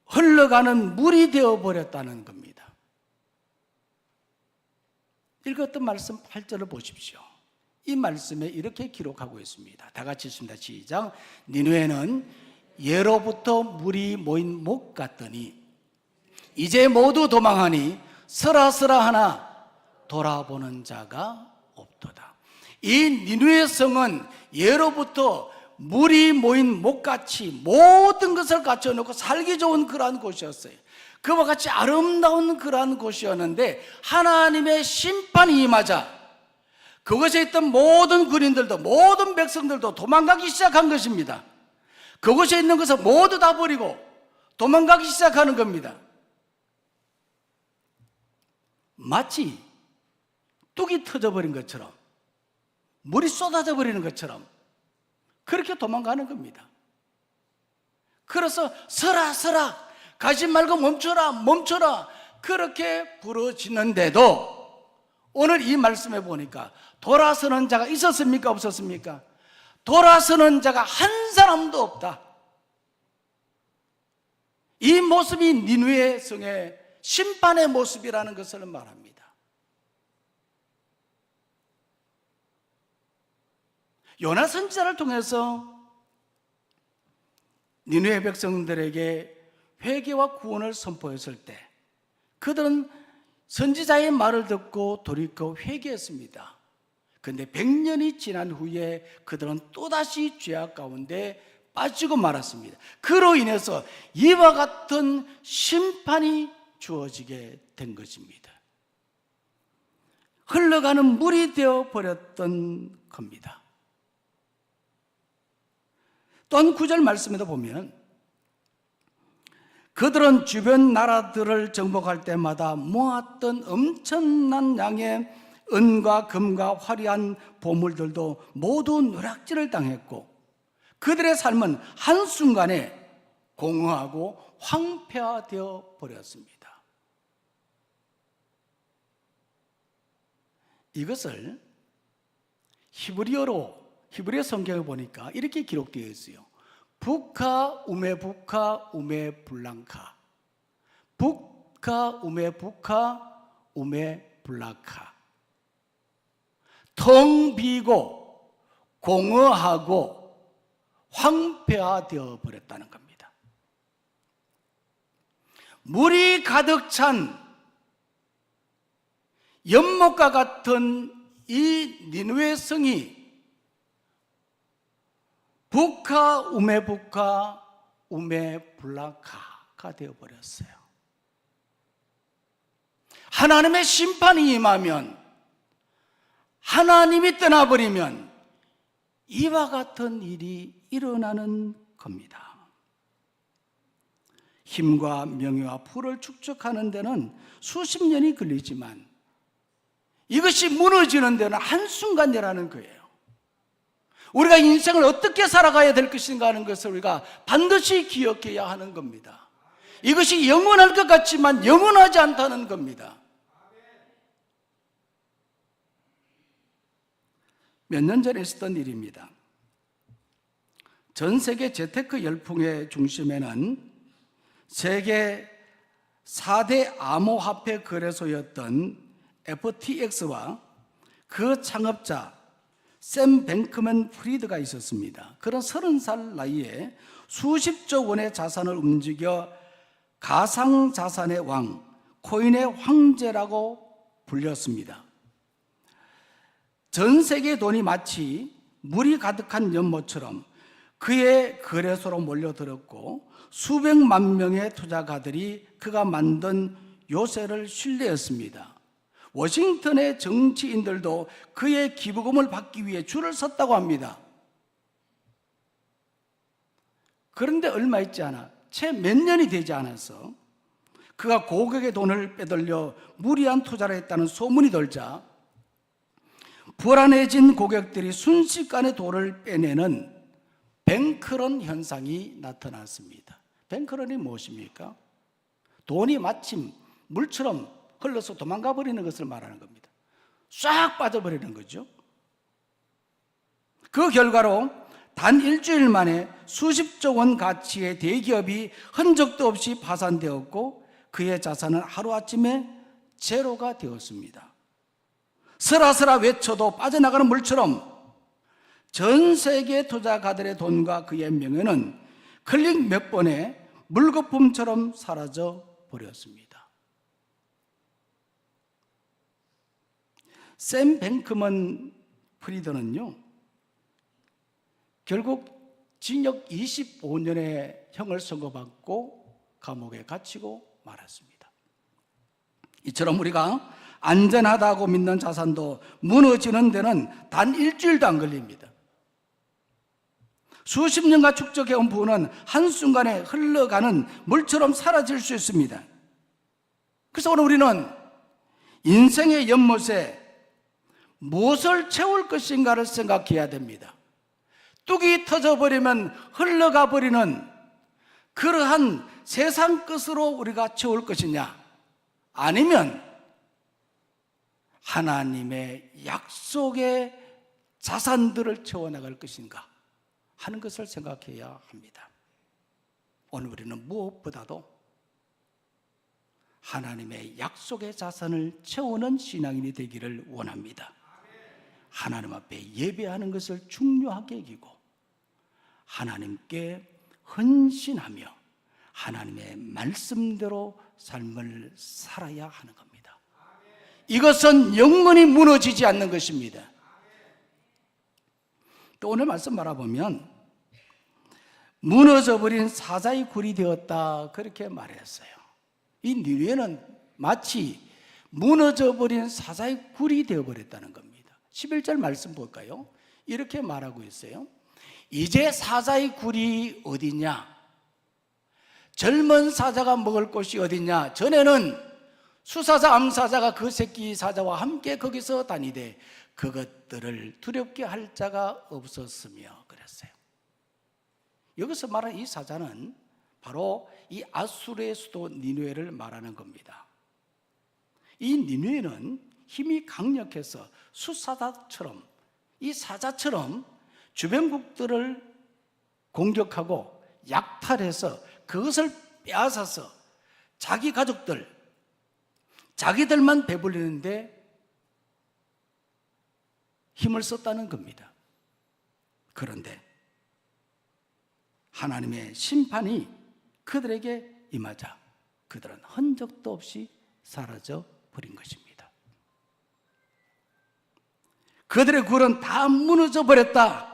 흘러가는 물이 되어버렸다는 겁니다. 읽었던 말씀 8절을 보십시오. 이 말씀에 이렇게 기록하고 있습니다. 다 같이 읽습니다. 시작. 니누에는 예로부터 물이 모인 목 같더니 이제 모두 도망하니 서라서라하나 돌아보는 자가 없도다. 이 니누의 성은 예로부터 물이 모인 목같이 모든 것을 갖춰놓고 살기 좋은 그러한 곳이었어요. 그와 같이 아름다운 그러한 곳이었는데 하나님의 심판이 임하자 그곳에 있던 모든 군인들도 모든 백성들도 도망가기 시작한 것입니다. 그곳에 있는 것을 모두 다 버리고 도망가기 시작하는 겁니다. 마치 뚝이 터져버린 것처럼, 물이 쏟아져 버리는 것처럼 그렇게 도망가는 겁니다. 그래서 서라 서라, 가지 말고 멈춰라 멈춰라, 그렇게 부르짖는데도 오늘 이 말씀에 보니까 돌아서는 자가 있었습니까? 없었습니까? 돌아서는 자가 한 사람도 없다. 이 모습이 니누의 성의 심판의 모습이라는 것을 말합니다. 요나 선지자를 통해서 니누의 백성들에게 회개와 구원을 선포했을 때 그들은 선지자의 말을 듣고 돌이켜 회개했습니다. 그런데 100년이 지난 후에 그들은 또다시 죄악 가운데 빠지고 말았습니다. 그로 인해서 이와 같은 심판이 주어지게 된 것입니다. 흘러가는 물이 되어 버렸던 겁니다. 또한 9절 말씀에도 보면 그들은 주변 나라들을 정복할 때마다 모았던 엄청난 양의 은과 금과 화려한 보물들도 모두 누락질을 당했고 그들의 삶은 한순간에 공허하고 황폐화되어 버렸습니다. 이것을 히브리어 성경을 보니까 이렇게 기록되어 있어요. 북카 우메 북카 우메 블랑카, 북카 우메 북카 우메 블랑카. 텅 비고 공허하고 황폐화되어 버렸다는 겁니다. 물이 가득 찬 연못과 같은 이 니누의 성이 북카 우메 북카 우메 블라카가 되어버렸어요. 하나님의 심판이 임하면, 하나님이 떠나버리면 이와 같은 일이 일어나는 겁니다. 힘과 명예와 부를 축적하는 데는 수십 년이 걸리지만 이것이 무너지는 데는 한순간이라는 거예요. 우리가 인생을 어떻게 살아가야 될 것인가 하는 것을 우리가 반드시 기억해야 하는 겁니다. 이것이 영원할 것 같지만 영원하지 않다는 겁니다. 몇 년 전에 있었던 일입니다. 전 세계 재테크 열풍의 중심에는 세계 4대 암호화폐 거래소였던 FTX와 그 창업자 샘 뱅크맨 프리드가 있었습니다. 그런 30살 나이에 수십조 원의 자산을 움직여 가상자산의 왕, 코인의 황제라고 불렸습니다. 전 세계의 돈이 마치 물이 가득한 연못처럼 그의 거래소로 몰려들었고 수백만 명의 투자가들이 그가 만든 요새를 신뢰했습니다. 워싱턴의 정치인들도 그의 기부금을 받기 위해 줄을 섰다고 합니다. 그런데 얼마 있지 않아, 채 몇 년이 되지 않아서 그가 고객의 돈을 빼돌려 무리한 투자를 했다는 소문이 돌자 불안해진 고객들이 순식간에 돈을 빼내는 뱅크런 현상이 나타났습니다. 뱅크런이 무엇입니까? 돈이 마침 물처럼 흘러서 도망가 버리는 것을 말하는 겁니다. 싹 빠져버리는 거죠. 그 결과로 단 일주일 만에 수십조 원 가치의 대기업이 흔적도 없이 파산되었고 그의 자산은 하루아침에 제로가 되었습니다. 스라스라 외쳐도 빠져나가는 물처럼 전 세계 투자가들의 돈과 그의 명예는 클릭 몇 번에 물거품처럼 사라져 버렸습니다. 샘 뱅크먼 프리드는요, 결국 징역 25년의 형을 선고받고 감옥에 갇히고 말았습니다. 이처럼 우리가 안전하다고 믿는 자산도 무너지는 데는 단 일주일도 안 걸립니다. 수십 년간 축적해온 부는 한순간에 흘러가는 물처럼 사라질 수 있습니다. 그래서 오늘 우리는 인생의 연못에 무엇을 채울 것인가를 생각해야 됩니다. 뚝이 터져버리면 흘러가 버리는 그러한 세상 것으로 우리가 채울 것이냐, 아니면 하나님의 약속의 자산들을 채워나갈 것인가 하는 것을 생각해야 합니다. 오늘 우리는 무엇보다도 하나님의 약속의 자산을 채우는 신앙인이 되기를 원합니다. 하나님 앞에 예배하는 것을 중요하게 여기고 하나님께 헌신하며 하나님의 말씀대로 삶을 살아야 하는 겁니다. 이것은 영원히 무너지지 않는 것입니다. 또 오늘 말씀 바라보면 무너져버린 사자의 굴이 되었다, 그렇게 말했어요. 이 니느웨는 마치 무너져버린 사자의 굴이 되어버렸다는 겁니다. 11절 말씀 볼까요? 이렇게 말하고 있어요. 이제 사자의 굴이 어디냐? 젊은 사자가 먹을 곳이 어디냐? 전에는 수사자, 암사자가 그 새끼 사자와 함께 거기서 다니되 그것들을 두렵게 할 자가 없었으며 그랬어요. 여기서 말하는 이 사자는 바로 이 아수르의 수도 니느웨를 말하는 겁니다. 이 니느웨는 힘이 강력해서 수사자처럼, 이 사자처럼 주변국들을 공격하고 약탈해서 그것을 빼앗아서 자기 가족들, 자기들만 배불리는데 힘을 썼다는 겁니다. 그런데 하나님의 심판이 그들에게 임하자 그들은 흔적도 없이 사라져 버린 것입니다. 그들의 굴은 다 무너져 버렸다,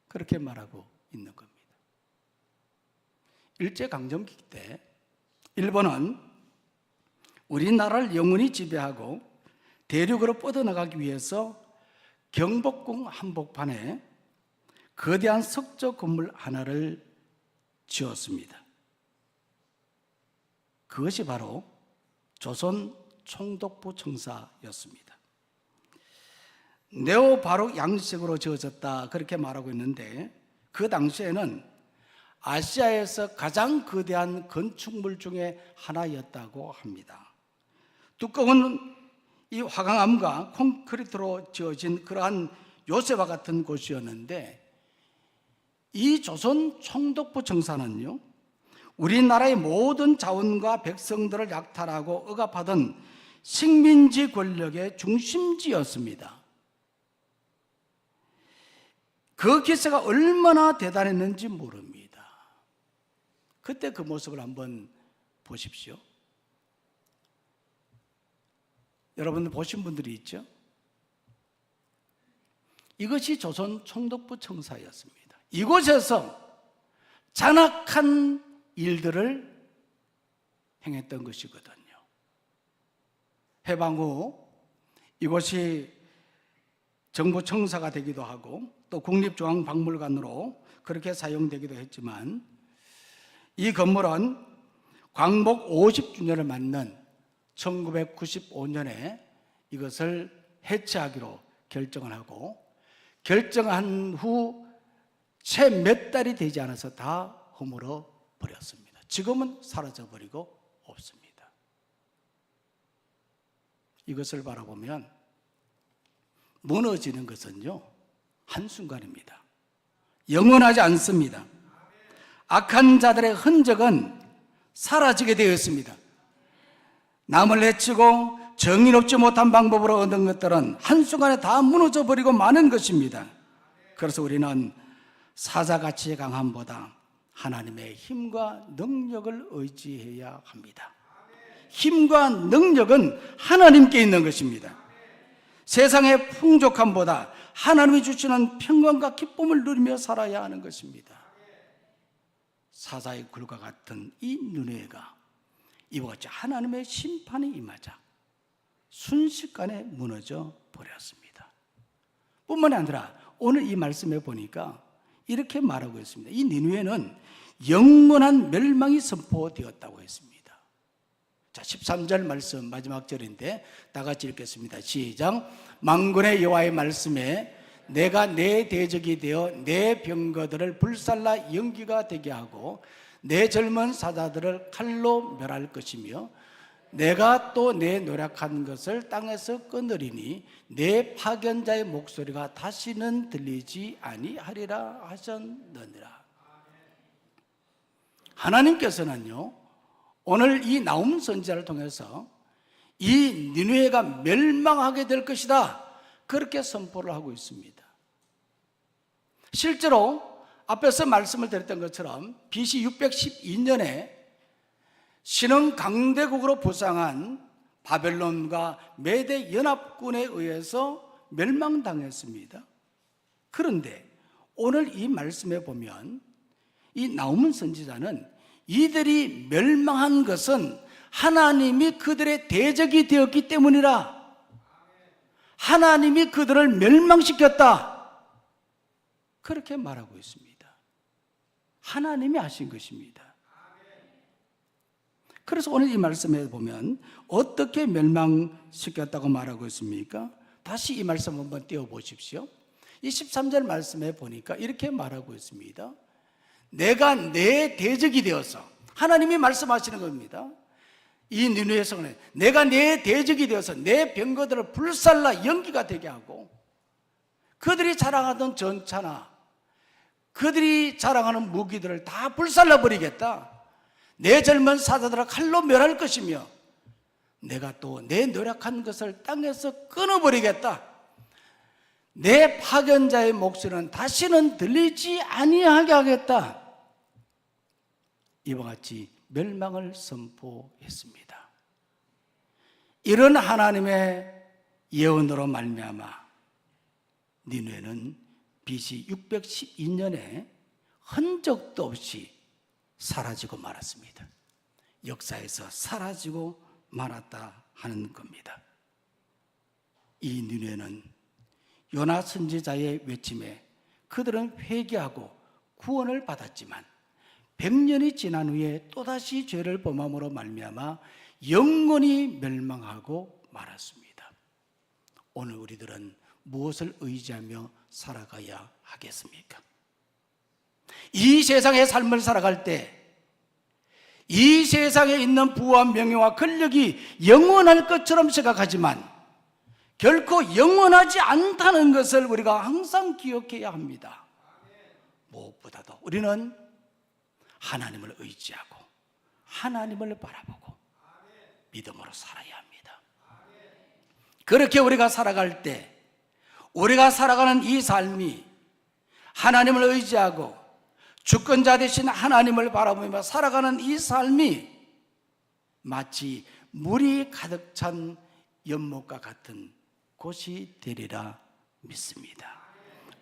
그렇게 말하고 있는 겁니다. 일제강점기 때 일본은 우리나라를 영원히 지배하고 대륙으로 뻗어나가기 위해서 경복궁 한복판에 거대한 석조 건물 하나를 지었습니다. 그것이 바로 조선 총독부 청사였습니다. 네오 바로 양식으로 지어졌다, 그렇게 말하고 있는데 그 당시에는 아시아에서 가장 거대한 건축물 중에 하나였다고 합니다. 두꺼운 이 화강암과 콘크리트로 지어진 그러한 요새와 같은 곳이었는데 이 조선 총독부 청사는요, 우리나라의 모든 자원과 백성들을 약탈하고 억압하던 식민지 권력의 중심지였습니다. 그 기세가 얼마나 대단했는지 모릅니다. 그때 그 모습을 한번 보십시오. 여러분들 보신 분들이 있죠? 이것이 조선 총독부 청사였습니다. 이곳에서 잔악한 일들을 행했던 것이거든요. 해방 후 이곳이 정부 청사가 되기도 하고 또 국립중앙박물관으로 그렇게 사용되기도 했지만, 이 건물은 광복 50주년을 맞는 1995년에 이것을 해체하기로 결정을 하고, 결정한 후 채 몇 달이 되지 않아서 다 허물어 버렸습니다. 지금은 사라져 버리고 없습니다. 이것을 바라보면 무너지는 것은요, 한순간입니다. 영원하지 않습니다. 악한 자들의 흔적은 사라지게 되어 있습니다. 남을 해치고 정의롭지 못한 방법으로 얻은 것들은 한순간에 다 무너져 버리고 마는 것입니다. 그래서 우리는 사자같이 강함보다 하나님의 힘과 능력을 의지해야 합니다. 힘과 능력은 하나님께 있는 것입니다. 세상의 풍족함보다 하나님이 주시는 평강과 기쁨을 누리며 살아야 하는 것입니다. 사자의 굴과 같은 이 니느웨가 이와 같이 하나님의 심판이 임하자 순식간에 무너져 버렸습니다. 뿐만 아니라 오늘 이 말씀에 보니까 이렇게 말하고 있습니다. 이 니느웨는 영원한 멸망이 선포되었다고 했습니다. 자, 13절 말씀 마지막 절인데 다 같이 읽겠습니다. 시작. 만군의 여호와의 말씀에 내가 내 대적이 되어 내 병거들을 불살라 연기가 되게 하고 내 젊은 사자들을 칼로 멸할 것이며 내가 또 내 노력한 것을 땅에서 끊으리니 내 파견자의 목소리가 다시는 들리지 아니하리라 하셨느니라. 하나님께서는요, 오늘 이 나움 선지자를 통해서 이 니느웨가 멸망하게 될 것이다, 그렇게 선포를 하고 있습니다. 실제로 앞에서 말씀을 드렸던 것처럼 BC 612년에 신흥 강대국으로 부상한 바벨론과 메대 연합군에 의해서 멸망당했습니다. 그런데 오늘 이 말씀에 보면 이 나우문 선지자는 이들이 멸망한 것은 하나님이 그들의 대적이 되었기 때문이라, 하나님이 그들을 멸망시켰다, 그렇게 말하고 있습니다. 하나님이 하신 것입니다. 그래서 오늘 이 말씀에 보면 어떻게 멸망시켰다고 말하고 있습니까? 다시 이 말씀 한번 띄워보십시오. 이 13절 말씀에 보니까 이렇게 말하고 있습니다. 내가 내 대적이 되어서, 하나님이 말씀하시는 겁니다. 이 니느웨 성에 내가 내 대적이 되어서 내 병거들을 불살라 연기가 되게 하고 그들이 자랑하던 전차나 그들이 자랑하는 무기들을 다 불살라 버리겠다. 내 젊은 사자들을 칼로 멸할 것이며 내가 또 내 노력한 것을 땅에서 끊어버리겠다. 내 파견자의 목소리는 다시는 들리지 아니하게 하겠다. 이와 같이 멸망을 선포했습니다. 이런 하나님의 예언으로 말미암아 니느웨는 BC 612년에 흔적도 없이 사라지고 말았습니다. 역사에서 사라지고 말았다 하는 겁니다. 이 니느웨는 요나 선지자의 외침에 그들은 회개하고 구원을 받았지만 100년이 지난 후에 또다시 죄를 범함으로 말미암아 영원히 멸망하고 말았습니다. 오늘 우리들은 무엇을 의지하며 살아가야 하겠습니까? 이 세상의 삶을 살아갈 때 이 세상에 있는 부와 명예와 권력이 영원할 것처럼 생각하지만 결코 영원하지 않다는 것을 우리가 항상 기억해야 합니다. 무엇보다도 우리는 하나님을 의지하고 하나님을 바라보고 믿음으로 살아야 합니다. 그렇게 우리가 살아갈 때 우리가 살아가는 이 삶이 하나님을 의지하고 주권자 되신 하나님을 바라보며 살아가는 이 삶이 마치 물이 가득 찬 연못과 같은 곳이 되리라 믿습니다.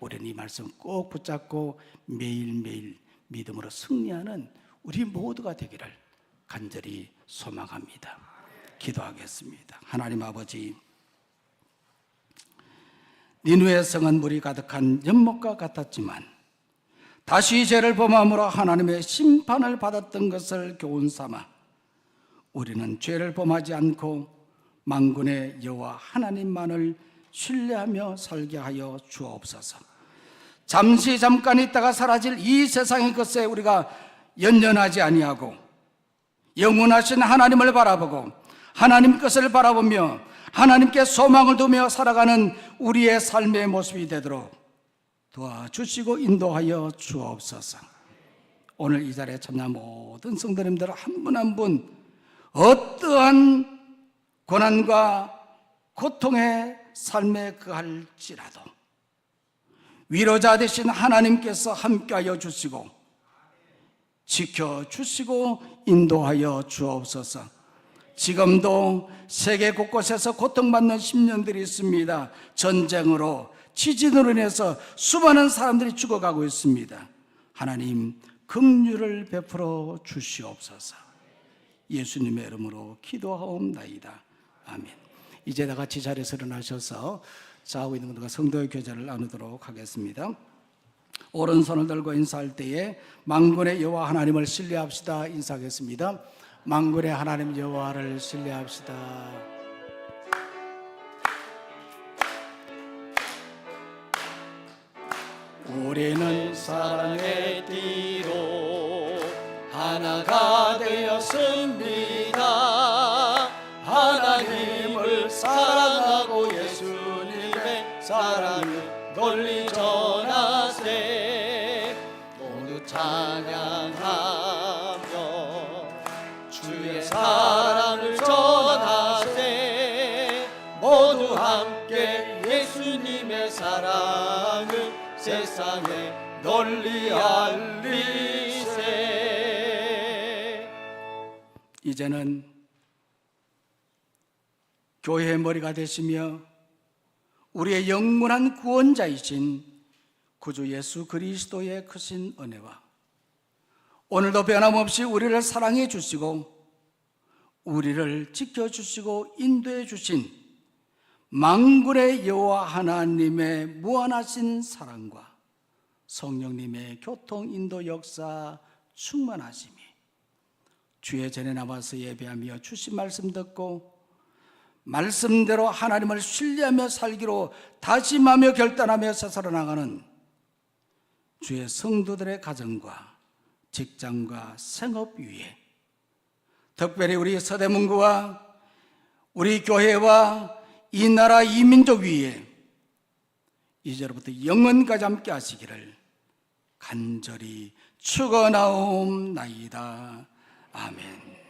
우리는 이 말씀 꼭 붙잡고 매일매일 믿음으로 승리하는 우리 모두가 되기를 간절히 소망합니다. 기도하겠습니다. 하나님 아버지, 니누의 성은 물이 가득한 연못과 같았지만 다시 죄를 범함으로 하나님의 심판을 받았던 것을 교훈 삼아 우리는 죄를 범하지 않고 만군의 여호와 하나님만을 신뢰하며 살게 하여 주옵소서. 잠깐 있다가 사라질 이 세상의 것에 우리가 연연하지 아니하고 영원하신 하나님을 바라보고 하나님 것을 바라보며 하나님께 소망을 두며 살아가는 우리의 삶의 모습이 되도록 도와주시고 인도하여 주옵소서. 오늘 이 자리에 참여한 모든 성도님들 한 분 한 분 어떠한 고난과 고통의 삶에 그할지라도 위로자 되신 하나님께서 함께하여 주시고 지켜주시고 인도하여 주옵소서. 지금도 세계 곳곳에서 고통받는 10년들이 있습니다. 전쟁으로 지진으로 인해서 수많은 사람들이 죽어가고 있습니다. 하나님 긍휼을 베풀어 주시옵소서. 예수님의 이름으로 기도하옵나이다. 아멘. 이제 다 같이 자리에서 일어나셔서 자고 있는 분들과 성도의 교제를 나누도록 하겠습니다. 오른손을 들고 인사할 때에 만군의 여호와 하나님을 신뢰합시다 인사하겠습니다. 만군의 하나님 여호와를 신뢰합시다. 우리는 사랑의 띠로 하나가 되었습니다. 하나님을 사랑하고 예수님의 사랑을 널리 전하세. 모두 찬양하며 주의 사랑을 전하세. 모두 함께 예수님의 사랑을 세상에 널리 알리세. 이제는 교회의 머리가 되시며 우리의 영원한 구원자이신 구주 예수 그리스도의 크신 은혜와 오늘도 변함없이 우리를 사랑해 주시고 우리를 지켜주시고 인도해 주신 만군의 여호와 하나님의 무한하신 사랑과 성령님의 교통 인도 역사 충만하심이 주의 전에 남아서 예배하며 주신 말씀 듣고 말씀대로 하나님을 신뢰하며 살기로 다짐하며 결단하며 세상으로 나가는 주의 성도들의 가정과 직장과 생업 위에 특별히 우리 서대문구와 우리 교회와 이 나라 이 민족 위에 이제로부터 영원까지 함께 하시기를 간절히 축원하옵나이다. 아멘.